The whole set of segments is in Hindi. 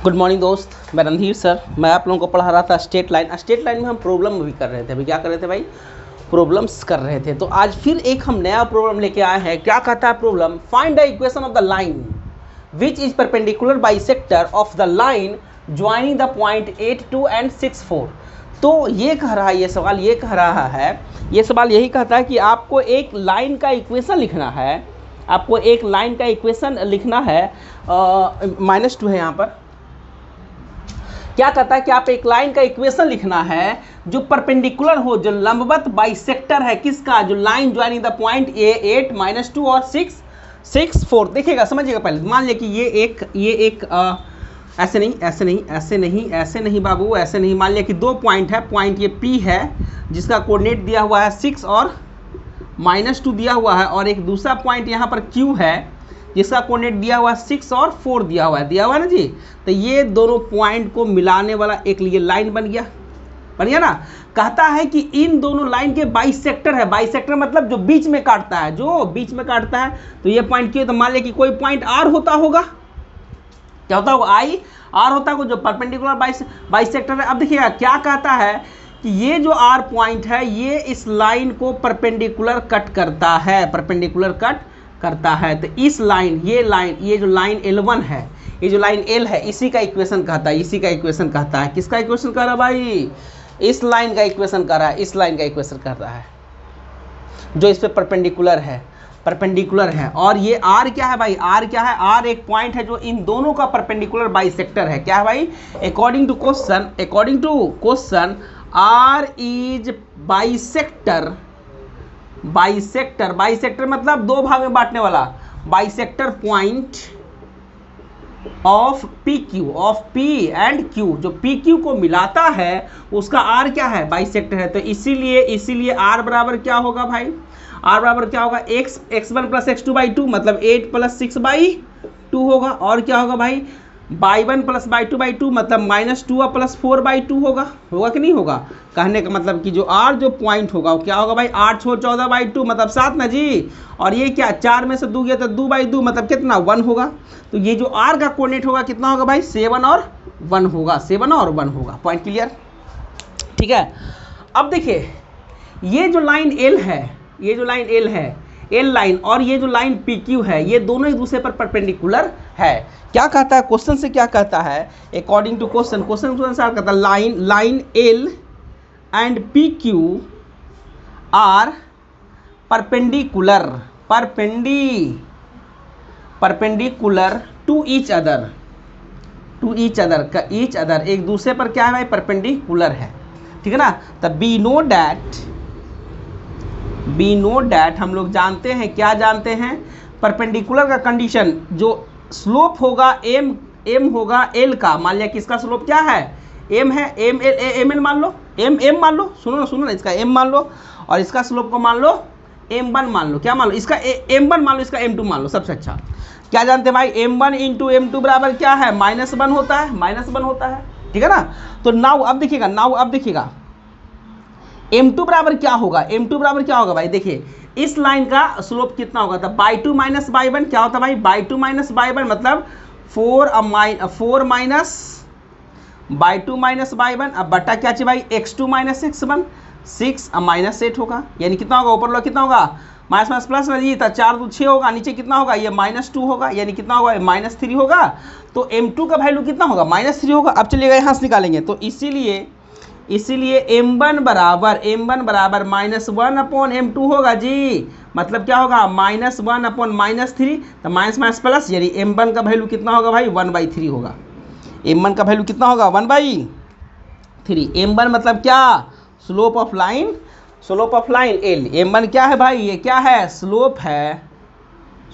गुड मॉर्निंग दोस्त, मैं रणधीर सर। मैं आप लोगों को पढ़ा रहा था स्ट्रेट लाइन। स्ट्रेट लाइन में हम प्रॉब्लम भी कर रहे थे। अभी क्या कर रहे थे भाई? प्रॉब्लम्स कर रहे थे। तो आज फिर एक हम नया प्रॉब्लम लेके आए हैं। क्या कहता है problem? Find the equation of the line which is perpendicular bisector of the line joining the point 82 and 64। तो ये कह रहा है, ये सवाल ये कह रहा है, ये सवाल यही कहता है कि आपको एक लाइन का इक्वेशन लिखना है। आपको एक लाइन का इक्वेशन लिखना है। -2 है यहाँ पर। क्या कहता है कि आप एक लाइन का इक्वेशन लिखना है जो परपेंडिकुलर हो, जो लंबवत बाइसेक्टर है किसका? जो line joining the point A8 -2 और 6 4। देखिएगा, समझिएगा पहले। मान लिया कि ये एक ऐसे नहीं बाबू, ऐसे नहीं। मान लिया कि दो पॉइंट है। पॉइंट ये P है जिसका कोऑर्डिनेट दिया हुआ है 6 और -2 दिया हुआ है, और एक दूसरा पॉइंट यहाँ पर Q है जिसका कोऑर्डिनेट दिया हुआ है 6 और 4 दिया हुआ है ना जी। तो ये दोनों पॉइंट को मिलाने वाला एक लिए लाइन बन गया ना। कहता है कि इन दोनों लाइन के बाइसेक्टर है। बाइसेक्टर मतलब जो बीच में काटता है, जो बीच में काटता है। तो ये पॉइंट क्यों? तो मान लिया कि कोई पॉइंट R होता होगा। क्या होता होगा? R होता होगा, जो परपेंडिकुलर बाइसेक्टर है। अब देखिएगा क्या कहता है कि ये जो R पॉइंट है ये इस लाइन को परपेंडिकुलर कट करता है, परपेंडिकुलर कट करता है। तो इस लाइन, ये जो लाइन L1 है, ये जो लाइन L है, इसी का इक्वेशन कहता है, इसी का इक्वेशन कहता है। किसका इक्वेशन कर रहा है भाई? इस लाइन का इक्वेशन कर रहा है, इस लाइन का इक्वेशन कर रहा है जो इस पे परपेंडिकुलर है। और ये R क्या है भाई? R क्या है? R एक पॉइंट है जो इन दोनों का परपेंडिकुलर बाइसेक्टर है। क्या है भाई? According to question R is bisector मतलब दो भाग में बांटने वाला। Bisector point of P and Q, जो PQ को मिलाता है उसका R क्या है? बाइसेक्टर है। तो इसीलिए R बराबर क्या होगा भाई? R बराबर क्या होगा? x1 + x2/2 मतलब 8 + 6/2 होगा। और क्या होगा भाई? y1 + y2/2 मतलब -2 + 4/2 होगा कि नहीं होगा? कहने का मतलब कि जो R जो पॉइंट होगा वो क्या होगा भाई? 8 × 14/2 मतलब 7 ना जी। और ये क्या? 4 में से 2 गया तो 2/2 मतलब कितना? 1 होगा। तो ये जो R का कोऑर्डिनेट होगा कितना होगा भाई? 7 और 1 होगा। 7 और 1 होगा। Point clear? ठीक है। अब देखिए, ये जो लाइन L है, L लाइन, और ये जो लाइन PQ है, ये दोनों एक दूसरे पर परपेंडिकुलर है। क्या कहता है क्वेश्चन से? क्या कहता है? अकॉर्डिंग टू क्वेश्चन के अनुसार कहता है line L and PQ are perpendicular to each other एक दूसरे पर क्या है भाई? परपेंडिकुलर है। ठीक है ना। तब बी नो डैट हम लोग जानते हैं। क्या जानते हैं? परपेंडिकुलर का कंडीशन, जो स्लोप होगा m होगा L का। मान लिया कि इसका स्लोप क्या है? m है। ml मान लो, m मान लो। सुनो ना, इसका m मान लो और इसका स्लोप को मान लो m1 मान लो। क्या मान लो? इसका m1 मान लो, इसका m2 मान लो। सबसे अच्छा क्या जानते हैं भाई? m1 × m2 बराबर क्या है? -1 होता है। ठीक है ना। तो नाउ अब देखिएगा m2 बराबर क्या होगा? m2 बराबर क्या होगा भाई? देखिए, इस लाइन का स्लोप कितना होगा? तो by2 - by1 क्या होता है भाई? by2 - by1 मतलब 4 by2 - by1 अब बटा क्या चाहिए भाई? x2 - x1 6 -8 होगा। यानी कितना होगा? ऊपर वाला कितना होगा? माइनस प्लस ना जी। तो 4 × 2 = 6 होगा। नीचे कितना होगा? ये -2 होगा। यानी कितना होगा? -3 होगा। तो m2 का वैल्यू कितना होगा? -3 होगा। अब चलिएगा यहाँ से निकालेंगे। तो इसीलिए m1 बराबर -1/m2 होगा जी। मतलब क्या होगा? -1/-3। तो माइनस प्लस, यानी m1 का वैल्यू कितना होगा भाई? 1/3 होगा। m1 का वैल्यू कितना होगा? 1/3। m1 मतलब क्या? Slope of line L। m1 क्या है भाई? ये क्या है? स्लोप है।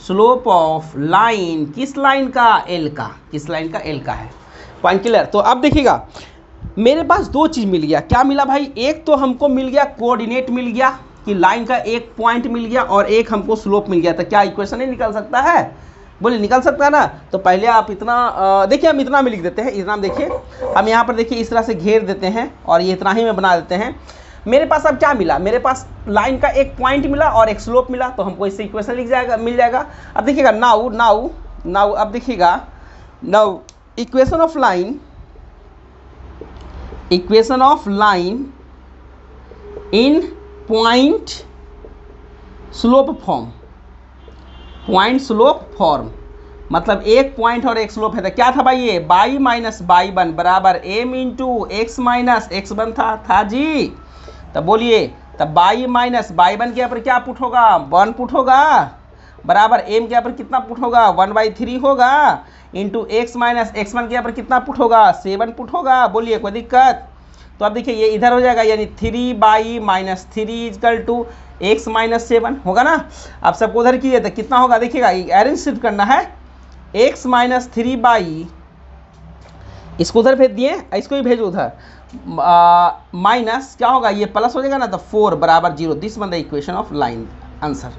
स्लोप ऑफ लाइन किस लाइन का? L का। किस लाइन का? L का है। Point clear? तो अब देखिएगा, मेरे पास दो चीज़ मिल गया। क्या मिला भाई? एक तो हमको मिल गया कोऑर्डिनेट मिल गया कि लाइन का एक पॉइंट मिल गया, और एक हमको स्लोप मिल गया। तो क्या इक्वेशन नहीं निकल सकता है? बोलिए, निकल सकता है ना। तो पहले आप इतना देखिए, हम इतना में लिख देते हैं। इतना देखिए, हम यहाँ पर देखिए इस तरह से घेर देते हैं और ये इतना ही में बना देते हैं। मेरे पास अब क्या मिला? मेरे पास लाइन का एक पॉइंट मिला और एक स्लोप मिला। तो हमको इससे इक्वेशन मिल जाएगा। अब देखिएगा नाउ अब देखिएगा now equation of line in point slope form, मतलब एक पॉइंट और एक स्लोप है। तो क्या था भाई ये बाई माइनस बाई वन बराबर m into x minus x one था जी। तब बोलिए, तब बाई माइनस बाई वन के यहाँ पर क्या पुट होगा, 1 पुट होगा, बराबर एम के यहाँ पर कितना पुट होगा, 1/3 होगा, into x minus x one के यहाँ पर कितना पुट होगा, 7 पुट होगा। बोलिए कोई दिक्कत? तो अब देखिए ये इधर हो जाएगा, यानी 3/-3 इजकल टू एक्स माइनस 7 होगा ना। अब सबको उधर कीजिए तो कितना होगा, देखिएगा अरेंज शिफ्ट करना है, एक्स माइनस 3 इसको उधर भेज दिए, इसको ही भेजो उधर, माइनस क्या होगा, ये प्लस हो जाएगा ना, तो 4 बराबर 0। This one the equation of line, answer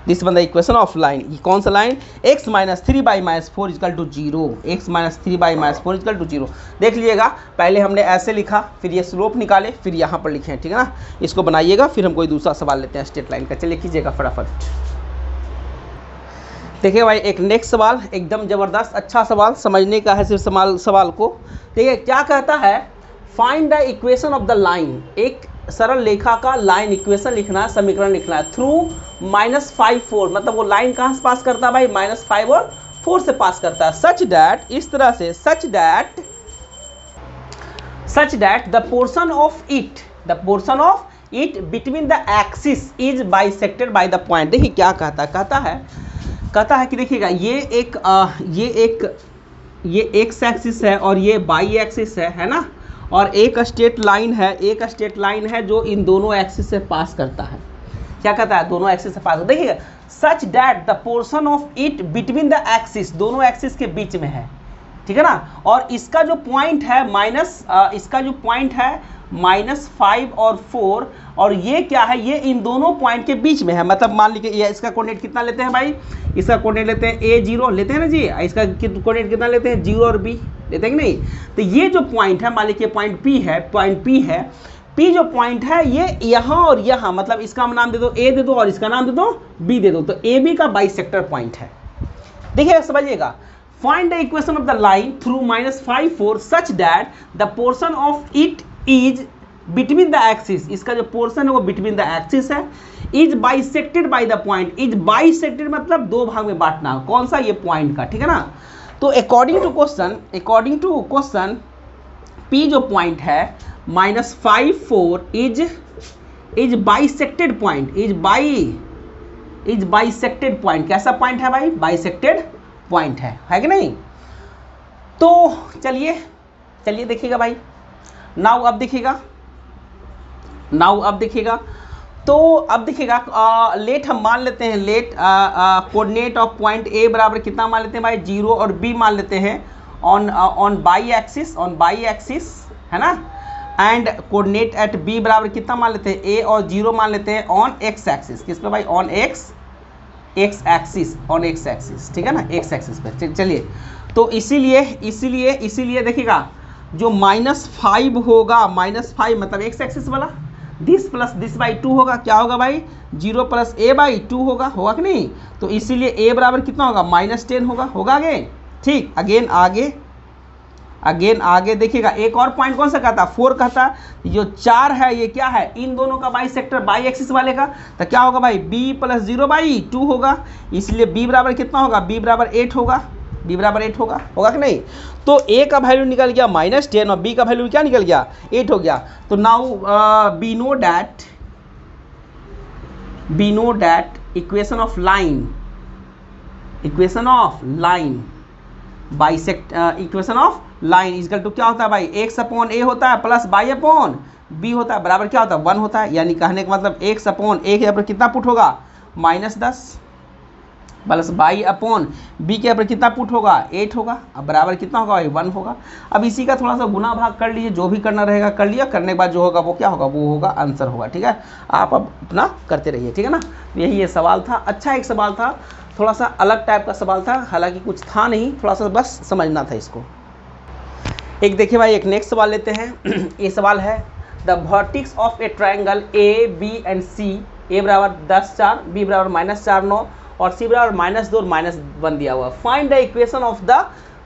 this one the equation of line. ये कौन सा line, x minus 3/-4 equal to 0, x minus 3/-4 equal to 0। देख लीजिएगा, पहले हमने ऐसे लिखा, फिर ये स्लोप निकाले, फिर यहाँ पर लिखे, ठीक है ना। इसको बनाइएगा, फिर हम कोई दूसरा सवाल लेते हैं स्ट्रेट लाइन का। चलिए कीजिएगा फटाफट। देखिए भाई एक नेक्स्ट सवाल एकदम ज़बरदस्त अच्छा सवाल, समझने का है सिर्फ सवाल को। देखिए क्या कहता है, find the equation of the line, एक सरल रेखा का लाइन इक्वेशन लिखना है, समीकरण लिखना है, थ्रू -5 4, मतलब वो लाइन कहाँ से पास करता है भाई, -5 और 4 से पास करता है। सच दैट, इस तरह से, such that the portion of it between the axis is bisected by the point. देखिए क्या कहता है कि देखिएगा ये एक्स एक्सिस है और ये बाई एक्सिस है ना, और एक स्ट्रेट लाइन है जो इन दोनों एक्सिस से पास करता है। क्या कहता है, दोनों एक्सिस से पास होता है। देखिएगा such that the portion of it between the axis, दोनों एक्सिस के बीच में है, ठीक है ना। और इसका जो पॉइंट है -5 और 4, और ये क्या है, ये इन दोनों पॉइंट के बीच में है। मतलब मान लीजिए ये इसका कोऑर्डिनेट कितना लेते हैं भाई, इसका कोऑर्डिनेट लेते हैं A0 लेते हैं ना जी, इसका कोऑर्डिनेट कितना लेते हैं, 0 और B लेते हैं कि नहीं। तो ये जो पॉइंट है, मान लीजिए पॉइंट P है, P जो पॉइंट है ये यहाँ और यहाँ, मतलब इसका नाम दे दो A दे दो और इसका नाम दे दो B दे दो, तो AB का बाइसेक्टर पॉइंट है। देखिए समझिएगा, find the equation of the line through -5 4 such that the portion of it is between the axis, इसका जो पोर्शन है वो बिटवीन द एक्सिस है, is bisected by the point, is bisected मतलब दो भाग में बांटना, कौन सा, ये पॉइंट का, ठीक है ना। तो अकॉर्डिंग टू क्वेश्चन P जो पॉइंट है -5 4 is bisected point, is bisected point. कैसा पॉइंट है भाई, बाइसेक्टेड पॉइंट है कि नहीं। तो चलिए देखिएगा भाई, नाउ अब देखिएगा तो अब देखिएगा लेट हम मान लेते हैं, let coordinate of point A बराबर कितना मान लेते हैं भाई, 0 और B मान लेते हैं ऑन बाई एक्सिस है ना, एंड कोऑर्डिनेट एट B बराबर कितना मान लेते हैं, A और 0 मान लेते हैं ऑन एक्स एक्सिस। किस पे भाई, ऑन एक्स एक्सिस, ठीक है ना, एक्स एक्सिस पे। चलिए तो इसीलिए देखिएगा जो -5 होगा, -5 मतलब एक्स एक्सिस वाला, दिस प्लस दिस बाई 2 होगा, क्या होगा भाई, 0 प्लस A/2 होगा कि नहीं। तो इसीलिए A बराबर कितना होगा, -10 होगा आगे, ठीक। अगेन आगे देखिएगा, एक और पॉइंट कौन सा कहता, 4 कहता, जो 4 है ये क्या है, इन दोनों का बाइसेक्टर बाई एक्सिस वाले का, तो क्या होगा भाई, B + 0/2 होगा, इसलिए B बराबर कितना होगा, B बराबर 8 होगा कि नहीं। तो A का वैल्यू निकल गया -10 और B का वैल्यू क्या निकल गया, 8 हो गया। तो now we know that equation of line equal to क्या होता है भाई, x/a होता है प्लस y/b होता है, बराबर क्या होता है, 1 होता है। यानी कहने का मतलब x/a के यहाँ पर कितना पुट होगा, -10 प्लस y/b के यहाँ पर कितना पुट होगा, 8 होगा, अब बराबर कितना होगा भाई, 1 होगा। अब इसी का थोड़ा सा गुना भाग कर लीजिए, जो भी करना रहेगा कर लिया, करने के बाद जो होगा वो क्या होगा, वो होगा आंसर होगा, ठीक है। आप अब अपना करते रहिए, ठीक है ना। यही ये सवाल था, अच्छा एक सवाल था, थोड़ा सा अलग टाइप का सवाल था, हालांकि कुछ था नहीं, थोड़ा सा बस समझना था इसको। एक देखिए भाई एक नेक्स्ट सवाल लेते हैं। ये सवाल है, the vertices of A triangle A, B and C, A बराबर 10 4, B बराबर -4 9 और C बराबर -2 और -1 दिया हुआ। Find the equation of the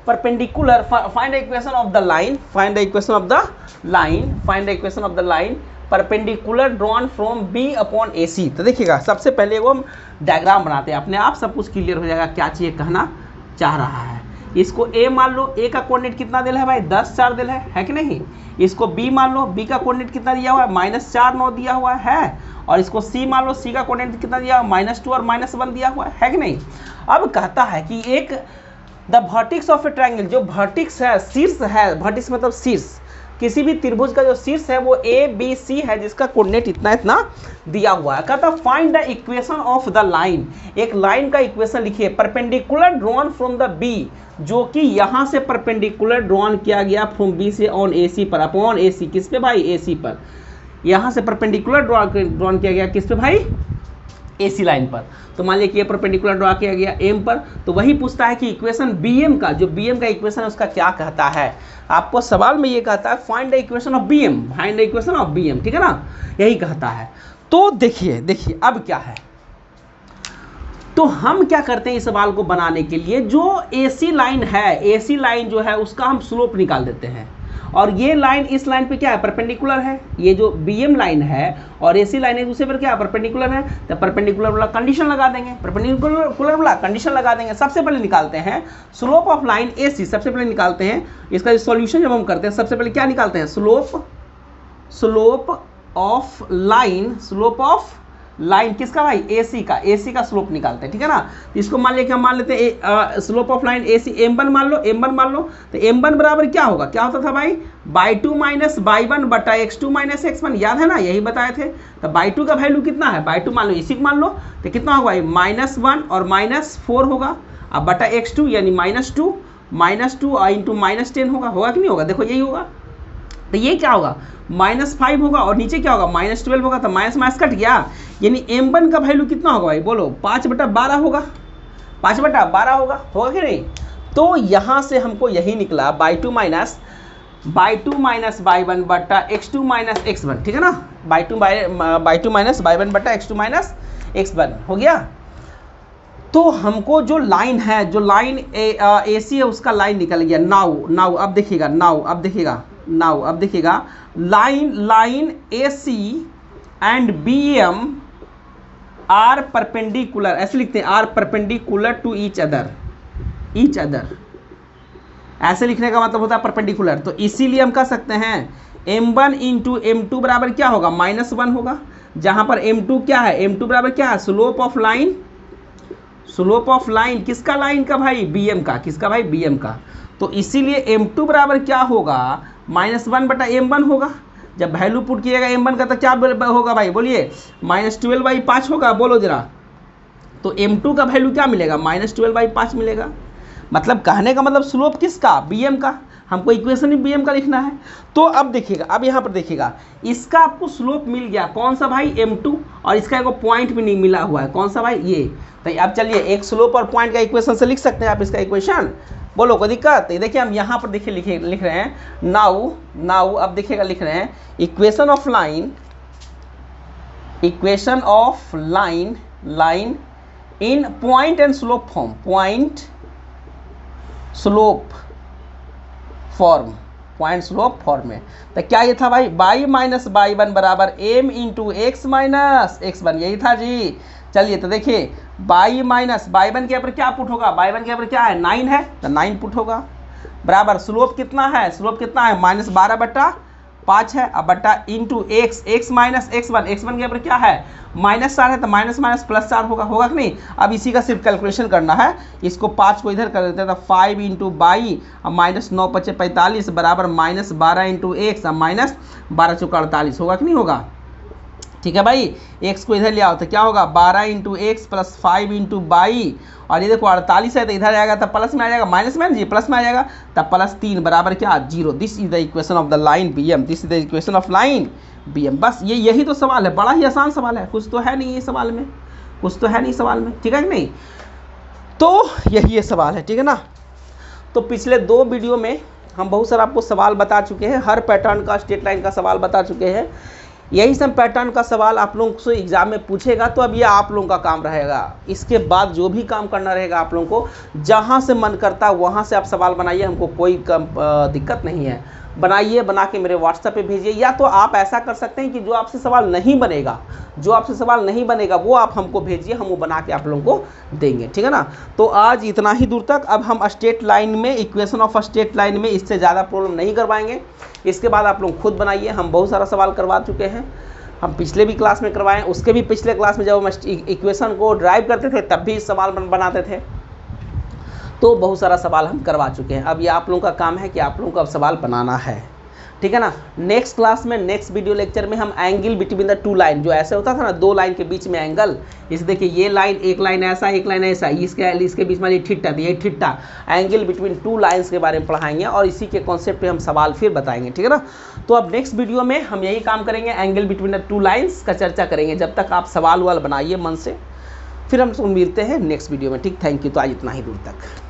perpendicular, find the equation of the line, find the equation of the line, find the equation of the line perpendicular drawn from B upon A C. तो देखिएगा सबसे पहले वो हम डायग्राम बनाते हैं, अपने आप सब कुछ क्लियर हो जाएगा क्या चीज़ कहना चाह रहा है। इसको ए मान लो, ए का कोऑर्डिनेट कितना दिया है भाई 10 4 दिया है कि नहीं। इसको बी मान लो, बी का कोऑर्डिनेट कितना दिया हुआ है -4 9 दिया हुआ है। और इसको सी मान लो, सी का कोऑर्डिनेट कितना दिया हुआ है -2 और -1 दिया हुआ है कि नहीं। अब कहता है कि एक the vertex of A triangle, जो वर्टेक्स है शीर्ष है, वर्टेक्स मतलब शीर्ष, किसी भी त्रिभुज का जो शीर्ष है वो ए बी सी है जिसका कोऑर्डिनेट इतना इतना दिया हुआ है। कहता find the equation of the line, एक लाइन का इक्वेशन लिखिए perpendicular drawn from the B, जो कि यहाँ से परपेंडिकुलर ड्रॉन किया गया फ्रॉम बी से ऑन ए सी पर, अपॉन ए सी, किस पे भाई ए सी पर। यहाँ से परपेंडिकुलर ड्रॉन किया गया किस पे भाई ए सी लाइन पर। तो मान लिया कि ये परपेंडिकुलर ड्रॉ किया गया एम पर, तो वही पूछता है कि इक्वेशन बी एम का, जो बी एम का इक्वेशन है उसका क्या कहता है। आपको सवाल में ये कहता है find the equation of B M, find the equation of B M, ठीक है ना, यही कहता है। तो देखिए देखिए अब क्या है, तो हम क्या करते हैं इस सवाल को बनाने के लिए, जो ए सी लाइन है, ए सी लाइन जो है उसका हम स्लोप निकाल देते हैं। और ये लाइन इस लाइन पे क्या है परपेंडिकुलर है, ये जो बीएम लाइन है और एसी लाइन है दूसरे पर क्या है परपेंडिकुलर है। तो परपेंडिकुलर वाला कंडीशन लगा देंगे, परपेंडिकुलर वाला कंडीशन लगा देंगे। सबसे पहले निकालते हैं स्लोप ऑफ लाइन एसी, सबसे पहले निकालते हैं इसका सॉल्यूशन। जब हम करते हैं सबसे पहले क्या निकालते हैं slope of line, slope of line किसका भाई एसी का, एसी का स्लोप निकालते हैं, ठीक है ना। इसको मान लिया कि हम मान लेते हैं slope of line AC m1 मान लो, m1 मान लो। तो m1 बराबर क्या होगा, क्या होता था भाई by2 माइनस y1 बटा x2 माइनस x1, याद है ना, यही बताए थे। तो by2 का वैल्यू कितना है, by2 मान लो इसी को मान लो, तो कितना होगा -1 और -4 होगा, अब बटा x2 यानी -2 इंटू -10 होगा कि नहीं होगा, देखो यही होगा। तो ये क्या होगा -5 होगा और नीचे क्या होगा -12 होगा। तो माइनस माइनस कट गया, यानी m1 का वैल्यू कितना होगा भाई बोलो 5/12 होगा, 5/12 होगा कि नहीं। तो यहाँ से हमको यही निकला by2 माइनस y1 बटा x2 माइनस x1, ठीक है ना। by2 माइनस y1 बटा x2 माइनस x1 हो गया। तो हमको जो लाइन है, जो लाइन AC है उसका लाइन निकल गया। नाउ अब देखिएगा line AC and BM are perpendicular, ऐसे लिखते हैं are perpendicular to each other, ऐसे लिखने का मतलब होता है परपेंडिकुलर। तो इसीलिए हम कह सकते हैं m1 इंटू m2 बराबर क्या होगा -1 होगा, जहां पर m2 क्या है, m2 बराबर क्या है स्लोप ऑफ लाइन किसका, लाइन का भाई bm का, किसका भाई bm का। तो इसीलिए m2 बराबर क्या होगा -1/m1 होगा। जब वैल्यू पुट किएगा m1 का तो क्या होगा भाई बोलिए -12/5 होगा, बोलो जरा। तो m2 का वैल्यू क्या मिलेगा -12/5 मिलेगा। मतलब कहने का मतलब स्लोप किसका bm का, हमको इक्वेशन ही bm का लिखना है। तो अब देखिएगा, अब यहाँ पर देखिएगा इसका आपको स्लोप मिल गया, कौन सा भाई m2, और इसका एक पॉइंट भी नहीं मिला हुआ है, कौन सा भाई ये। तो अब चलिए एक स्लोप और पॉइंट का इक्वेशन से लिख सकते हैं आप इसका इक्वेशन, बोलो कोई दिक्कत। देखिए हम यहाँ पर देखिए लिख रहे हैं नाउ अब देखिएगा लिख रहे हैं equation of line in point and slope form, point slope form में। तो क्या ये था भाई y माइनस y1 बराबर m into x minus x1, यही था जी। चलिए तो देखिए y माइनस y1 के ऊपर क्या पुट होगा, y1 के ऊपर क्या है 9 है, तो 9 पुट होगा बराबर स्लोप कितना है, -12/5 है, अब बटा इंटू x माइनस x1 के ऊपर क्या है -4 है, तो माइनस +4 होगा कि नहीं। अब इसी का सिर्फ कैलकुलेशन करना है, इसको 5 को इधर कर देते हैं तो 5 इंटू बाई -9 × 5 = 45 बराबर -12 इंटू x, -12 × 4 = 48 होगा कि नहीं होगा। ठीक है भाई, x को इधर ले आओ तो क्या होगा 12 into x plus 5 into by, और ये देखो 48 है तो इधर आएगा तब प्लस में आ जाएगा, माइनस में जी प्लस में आ जाएगा, तब +3 बराबर क्या 0। This is the equation of the line BM, this is the equation of line BM। बस यही तो सवाल है, बड़ा ही आसान सवाल है, कुछ तो है नहीं ये सवाल में, ठीक है कि नहीं। तो यही ये सवाल है, ठीक है ना। तो पिछले 2 वीडियो में हम बहुत सारा आपको सवाल बता चुके हैं, हर पैटर्न का स्ट्रेट लाइन का सवाल बता चुके हैं। यही सब पैटर्न का सवाल आप लोगों से एग्जाम में पूछेगा, तो अब ये आप लोगों का काम रहेगा। इसके बाद जो भी काम करना रहेगा आप लोगों को, जहाँ से मन करता है वहाँ से आप सवाल बनाइए, हमको कोई दिक्कत नहीं है। बनाइए, बना के मेरे व्हाट्सएप पे भेजिए, या तो आप ऐसा कर सकते हैं कि जो आपसे सवाल नहीं बनेगा वो आप हमको भेजिए, हम वो बना के आप लोगों को देंगे, ठीक है ना। तो आज इतना ही दूर तक। अब हम स्ट्रेट लाइन में, इक्वेशन ऑफ स्ट्रेट लाइन में इससे ज़्यादा प्रॉब्लम नहीं करवाएंगे। इसके बाद आप लोग खुद बनाइए। हम बहुत सारा सवाल करवा चुके हैं, हम पिछले भी क्लास में करवाएं, उसके भी पिछले क्लास में जब हम इक्वेशन को ड्राइव करते थे तब भी सवाल बनाते थे, तो बहुत सारा सवाल हम करवा चुके हैं। अब ये आप लोगों का काम है कि आप लोगों को अब सवाल बनाना है, ठीक है ना। नेक्स्ट क्लास में, नेक्स्ट वीडियो लेक्चर में हम angle between the two line, जो ऐसे होता था ना, दो लाइन के बीच में एंगल, इसे देखिए ये लाइन, एक लाइन ऐसा, एक लाइन ऐसा, इसके बीच में ठिट्टा, ये ठिट्टा, एंगल बिटवीन टू लाइन्स के बारे में पढ़ाएंगे और इसी के कॉन्सेप्ट पे हम सवाल फिर बताएंगे, ठीक है ना। तो अब नेक्स्ट वीडियो में हम यही काम करेंगे, angle between the two lines का चर्चा करेंगे। जब तक आप सवाल वाल बनाइए मन से, फिर हम मिलते हैं नेक्स्ट वीडियो में, ठीक। Thank you. तो आज इतना ही दूर तक।